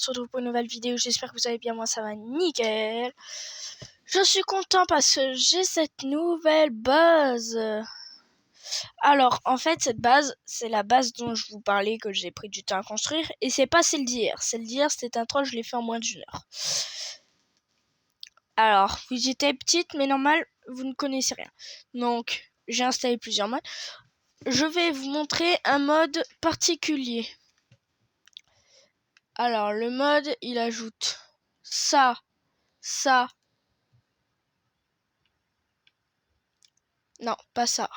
se retrouve pour une nouvelle vidéo. J'espère que vous allez bien, moi ça va nickel. Je suis content parce que j'ai cette nouvelle base. Alors, en fait, cette base, c'est la base dont je vous parlais, que j'ai pris du temps à construire. Et c'est pas celle d'hier. Celle d'hier, c'était un troll, je l'ai fait en moins d'une heure. Alors, vous étiez petite, mais normal, vous ne connaissez rien. Donc, j'ai installé plusieurs modes. Je vais vous montrer un mode particulier. Alors, le mode, il ajoute ça. Non, pas ça.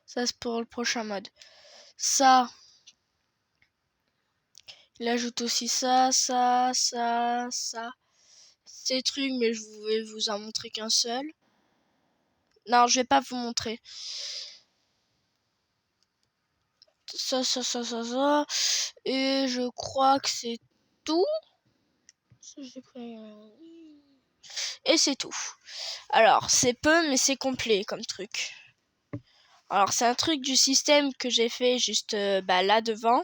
Ça, c'est pour le prochain mode. Ça. Il ajoute aussi ça. Ces trucs, mais je vais vous en montrer qu'un seul. Non, je vais pas vous montrer. Ça. Et je crois que c'est tout. Et c'est tout. Alors, c'est peu, mais c'est complet comme truc. Alors, c'est un truc du système que j'ai fait juste là devant.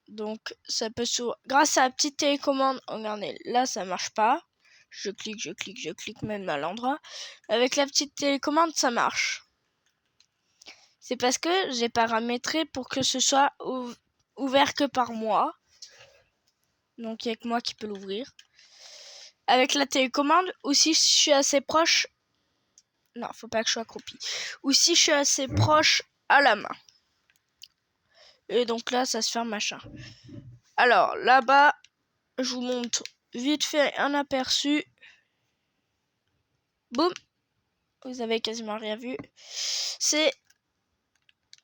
Donc, ça peut s'ouvrir. Grâce à la petite télécommande, regardez, là, ça marche pas. Je clique même à l'endroit. Avec la petite télécommande, ça marche. C'est parce que j'ai paramétré pour que ce soit ouvert que par moi. Donc, il n'y a que moi qui peux l'ouvrir. Avec la télécommande, ou si je suis assez proche... Non, faut pas que je sois accroupi. Ou si je suis assez proche à la main. Et donc là, ça se ferme machin. Alors, là-bas, je vous montre vite fait un aperçu. Boum. Vous avez quasiment rien vu. C'est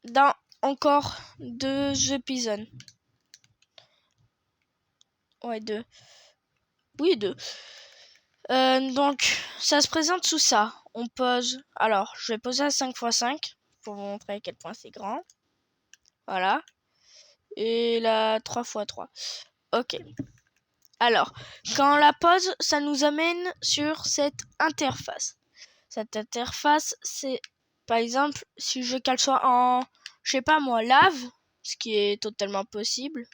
dans encore 2 épisodes. Ouais, 2. Oui, 2. Donc, ça se présente sous ça. On pose... Alors, je vais poser à 5x5 pour vous montrer à quel point c'est grand. Voilà. Et là, 3x3. Ok. Alors, quand on la pose, ça nous amène sur cette interface. Cette interface, c'est, par exemple, si je veux qu'elle soit en, je sais pas moi, lave, ce qui est totalement possible.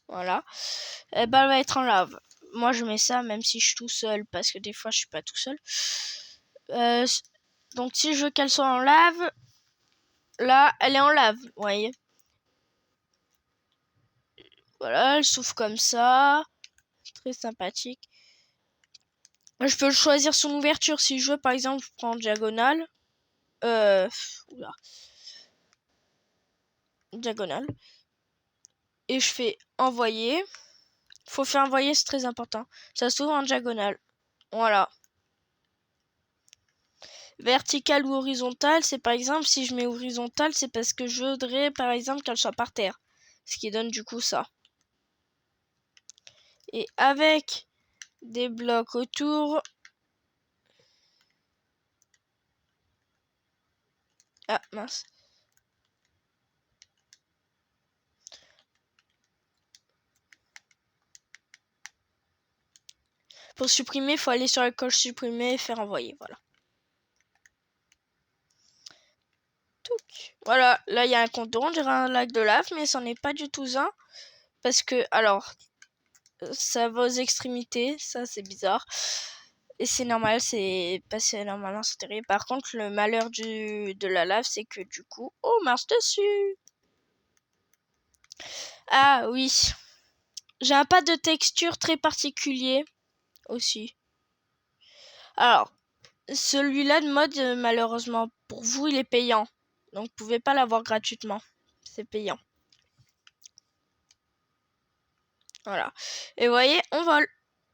Voilà. Et ben, elle va être en lave. Moi, je mets ça même si je suis tout seul, parce que des fois, je suis pas tout seul. Donc, si je veux qu'elle soit en lave, là, elle est en lave, vous voyez. Voilà, elle s'ouvre comme ça. Très sympathique. Je peux choisir son ouverture si je veux, par exemple, je prends diagonale. Oula. Diagonale. Et je fais envoyer. Faut faire envoyer, c'est très important. Ça s'ouvre en diagonale. Voilà. Vertical ou horizontal, c'est par exemple, si je mets horizontal, c'est parce que je voudrais, par exemple, qu'elle soit par terre. Ce qui donne du coup ça. Et avec des blocs autour. Ah, mince. Pour supprimer, il faut aller sur la coche supprimer et faire envoyer. Voilà. Voilà, là il y a un contour, on dirait un lac de lave, mais c'en est pas du tout un. Parce que, alors, ça va aux extrémités, ça c'est bizarre. Et c'est normal, c'est passé normalement, c'est terrible. Par contre, le malheur de la lave, c'est que du coup, on marche dessus. Ah oui, j'ai un pas de texture très particulier aussi. Alors, celui-là de mode, malheureusement pour vous, il est payant. Donc, vous pouvez pas l'avoir gratuitement. C'est payant. Voilà. Et vous voyez, on vole.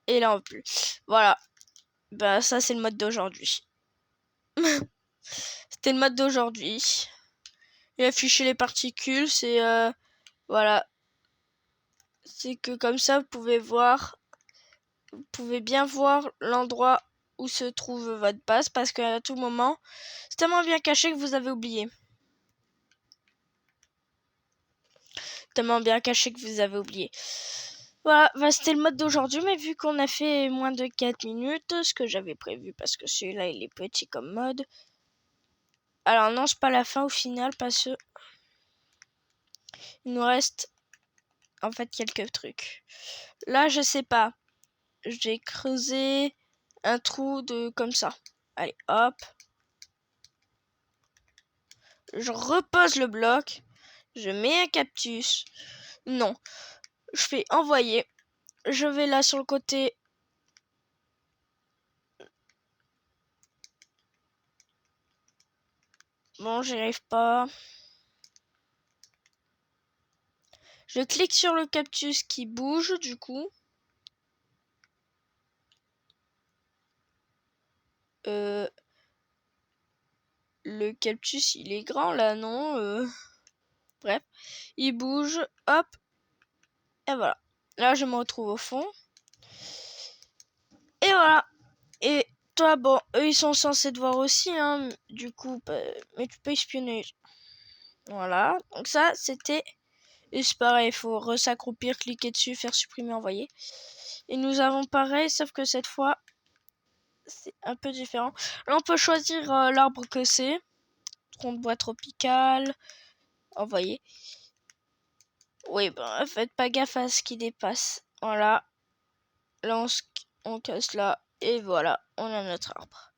Et là, on peut. Voilà. Bah, ça, c'est le mode d'aujourd'hui. C'était le mode d'aujourd'hui. Et afficher les particules, c'est... voilà. C'est que comme ça, vous pouvez voir... Vous pouvez bien voir l'endroit où se trouve votre base. Parce qu'à tout moment, c'est tellement bien caché que vous avez oublié. Tellement bien caché que vous avez oublié. Voilà, bah, c'était le mode d'aujourd'hui, mais vu qu'on a fait moins de 4 minutes, ce que j'avais prévu, parce que celui-là, il est petit comme mode. Alors non, c'est pas la fin au final, parce que il nous reste en fait quelques trucs. Là, je sais pas. Je vais creuser un trou de comme ça. Allez, hop. Je repose le bloc. Je mets un cactus. Non. Je fais envoyer. Je vais là sur le côté. Bon, j'y arrive pas. Je clique sur le cactus qui bouge du coup. Le cactus, il est grand là, non Bref, il bouge, hop, et voilà. Là, je me retrouve au fond. Et voilà. Et toi, bon, eux, ils sont censés te voir aussi, hein, du coup, mais tu peux espionner. Voilà, donc ça, c'était... Et c'est pareil, il faut s'accroupir, cliquer dessus, faire supprimer, envoyer. Et nous avons pareil, sauf que cette fois, c'est un peu différent. Là, on peut choisir l'arbre que c'est. Tronc de bois tropical, envoyer. Oui, ben, faites pas gaffe à ce qui dépasse. Voilà. Là, on casse là. Et voilà, on a notre arbre.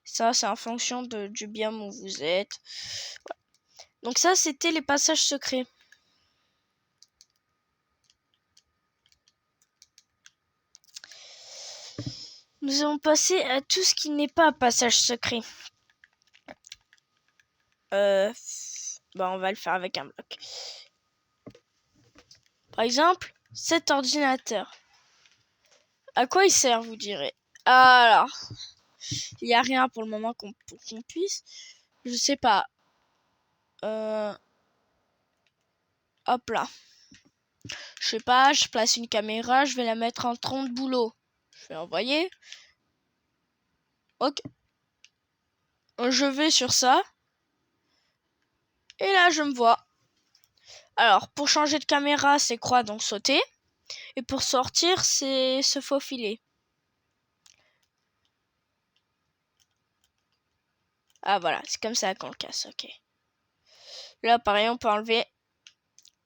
Ça, c'est en fonction du biome où vous êtes. Voilà. Donc ça, c'était les passages secrets. Nous allons passer à tout ce qui n'est pas un passage secret. On va le faire avec un bloc. Par exemple, cet ordinateur. À quoi il sert, vous direz? Alors, il n'y a rien pour le moment pour qu'on puisse. Je sais pas. Hop là. Je sais pas, je place une caméra, je vais la mettre en tronc de boulot. Je vais envoyer. Ok. Je vais sur ça. Et là, je me vois. Alors, pour changer de caméra, c'est croix, donc sauter. Et pour sortir, c'est se faufiler. Ah, voilà, c'est comme ça qu'on le casse, ok. Là, pareil, on peut enlever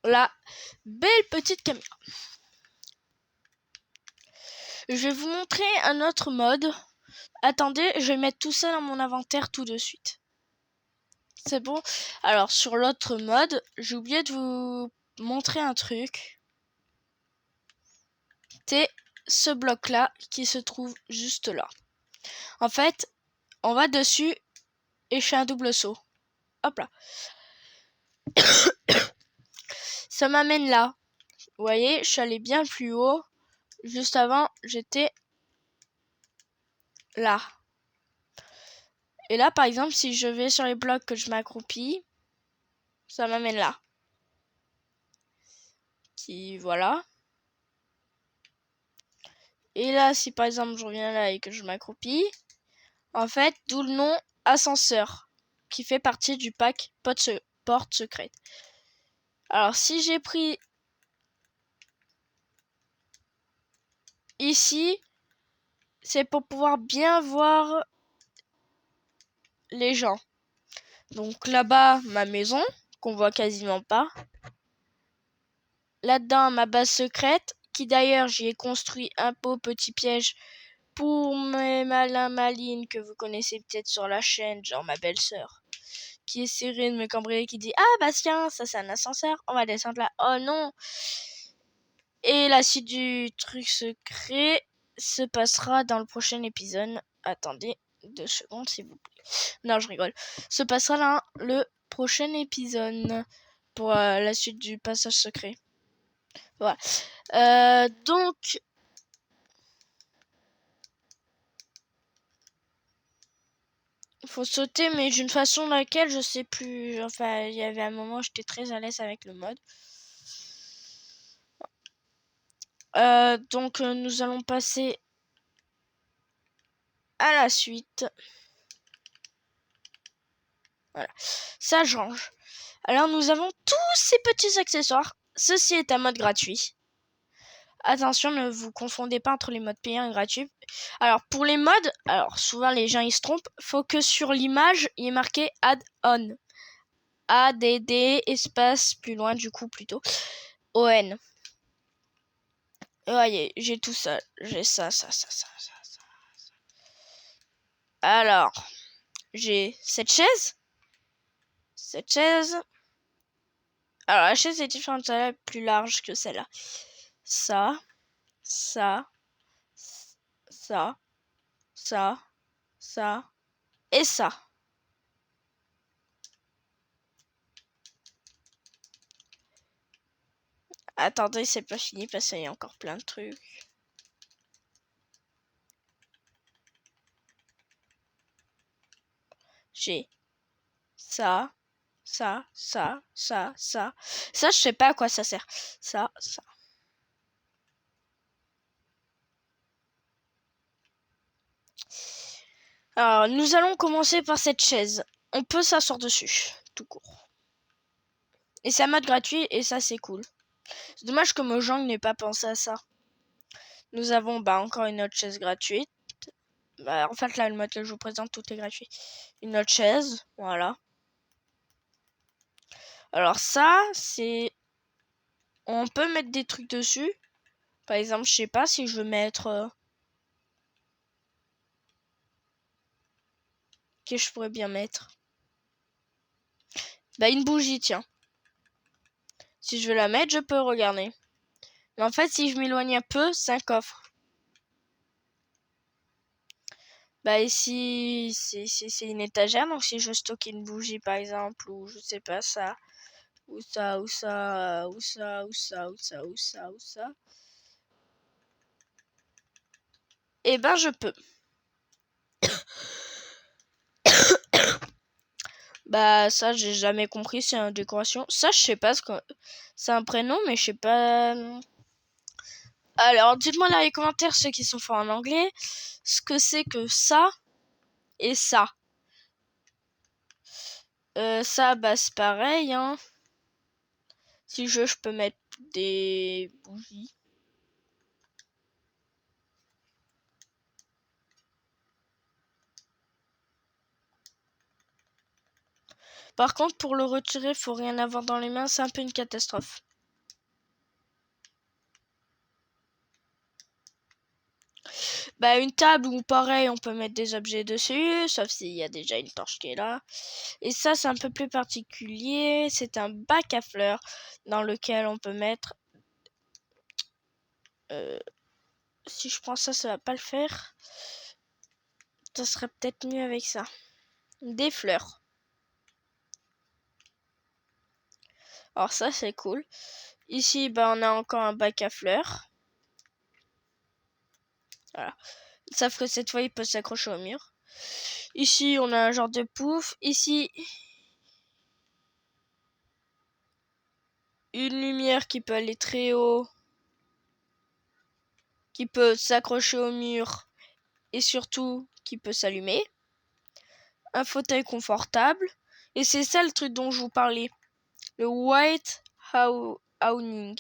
la belle petite caméra. Je vais vous montrer un autre mode. Attendez, je vais mettre tout ça dans mon inventaire tout de suite. C'est bon. Alors, sur l'autre mode, j'ai oublié de vous montrer un truc. C'est ce bloc-là qui se trouve juste là. En fait, on va dessus et je fais un double saut. Hop là. Ça m'amène là. Vous voyez, je suis allé bien plus haut. Juste avant, j'étais là. Et là, par exemple, si je vais sur les blocs que je m'accroupis, ça m'amène là. Voilà. Et là, si par exemple je reviens là et que je m'accroupis, en fait, d'où le nom ascenseur, qui fait partie du pack porte secrète. Alors, si j'ai pris ici, c'est pour pouvoir bien voir les gens. Donc là-bas, ma maison, qu'on voit quasiment pas. Là-dedans, ma base secrète, qui d'ailleurs, j'y ai construit un beau petit piège pour mes malins malines que vous connaissez peut-être sur la chaîne, genre ma belle-sœur, qui essaierait de me cambrioler, qui dit « Ah, Bastien, ça c'est un ascenseur, on va descendre là. » Oh non! Et la suite du truc secret se passera dans le prochain épisode. Attendez 2 secondes, s'il vous plaît. Non, je rigole. Se passera dans le prochain épisode pour la suite du passage secret. Voilà. Donc... Il faut sauter, mais d'une façon laquelle je sais plus. Enfin, il y avait un moment où j'étais très à l'aise avec le mode. Donc, nous allons passer à la suite. Voilà. Ça change. Alors, nous avons tous ces petits accessoires. Ceci est un mode gratuit. Attention, ne vous confondez pas entre les modes payants et gratuits. Alors, pour les modes, alors souvent les gens ils se trompent. Faut que sur l'image, il est marqué add-on. ADD, espace, plus loin du coup plutôt. ON. voyez, j'ai tout ça. J'ai ça. Alors, j'ai cette chaise. Alors, la chaise est différente, celle-là est plus large que celle-là. Ça. Et ça. Attendez, c'est pas fini parce qu'il y a encore plein de trucs. J'ai ça. Ça, je sais pas à quoi ça sert. Ça. Alors, nous allons commencer par cette chaise. On peut s'asseoir dessus, tout court. Et c'est un mode gratuit, et ça, c'est cool. C'est dommage que Mojang n'ait pas pensé à ça. Nous avons encore une autre chaise gratuite. En fait, là, le mode que je vous présente, tout est gratuit. Une autre chaise, voilà. Alors ça, c'est... On peut mettre des trucs dessus. Par exemple, je sais pas si je veux mettre... Qu'est-ce que je pourrais bien mettre? Une bougie, tiens. Si je veux la mettre, je peux regarder. Mais en fait, si je m'éloigne un peu, c'est un coffre. Ici, c'est une étagère. Donc, si je stocke une bougie, par exemple, ou je sais pas ça, ou ça. Eh ben, je peux. Ça, j'ai jamais compris. C'est une décoration. Ça, je sais pas ce que... C'est un prénom, mais je sais pas... Alors, dites-moi dans les commentaires, ceux qui sont forts en anglais, ce que c'est que ça et ça. Ça, c'est pareil, hein. Si je peux mettre des bougies. Par contre, pour le retirer, faut rien avoir dans les mains, c'est un peu une catastrophe. Une table où pareil, on peut mettre des objets dessus, sauf s'il y a déjà une torche qui est là. Et ça, c'est un peu plus particulier. C'est un bac à fleurs dans lequel on peut mettre... si je prends ça, ça va pas le faire. Ça serait peut-être mieux avec ça. Des fleurs. Alors ça, c'est cool. Ici, on a encore un bac à fleurs. Voilà. Sauf que cette fois, il peut s'accrocher au mur. Ici, on a un genre de pouf. Ici, une lumière qui peut aller très haut, qui peut s'accrocher au mur et surtout qui peut s'allumer. Un fauteuil confortable. Et c'est ça le truc dont je vous parlais. Le white awning.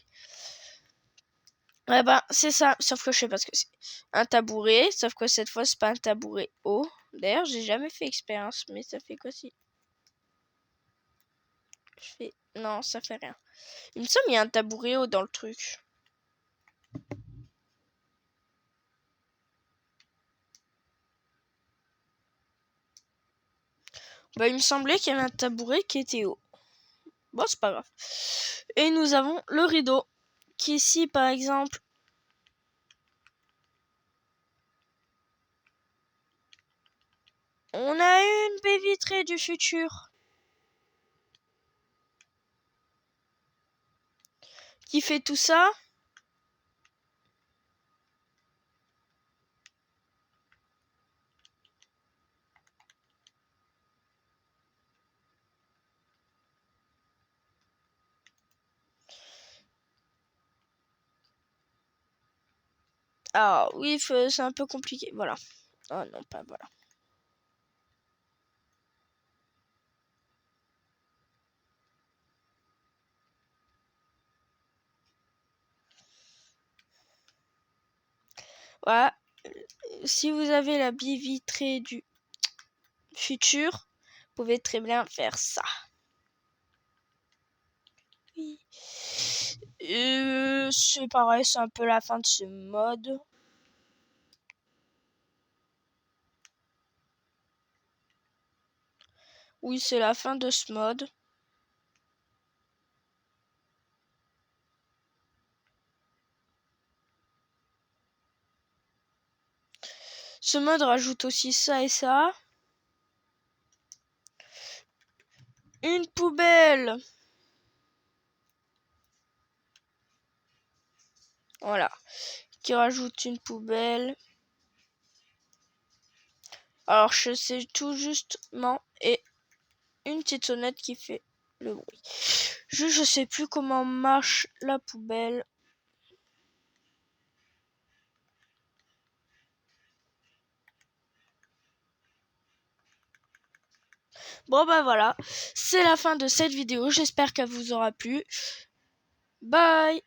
C'est ça, sauf que je sais pas ce que c'est. Un tabouret, sauf que cette fois, c'est pas un tabouret haut. D'ailleurs, j'ai jamais fait expérience, mais ça fait quoi si... Non, ça fait rien. Il me semble qu'il y a un tabouret haut dans le truc. Il me semblait qu'il y avait un tabouret qui était haut. Bon, c'est pas grave. Et nous avons le rideau, qui ici, par exemple... On a une baie vitrée du futur. Qui fait tout ça. Ah oui, c'est un peu compliqué. Voilà. Oh non, pas voilà. Voilà. Si vous avez la baie vitrée du futur, vous pouvez très bien faire ça. Oui. C'est pareil, c'est un peu la fin de ce mode. Oui, c'est la fin de ce mode. Ce mode rajoute aussi ça et ça. Une poubelle. Voilà. Qui rajoute une poubelle. Alors, je sais tout justement. Et une petite sonnette qui fait le bruit. Je sais plus comment marche la poubelle. Bon bah voilà, c'est la fin de cette vidéo, j'espère qu'elle vous aura plu. Bye!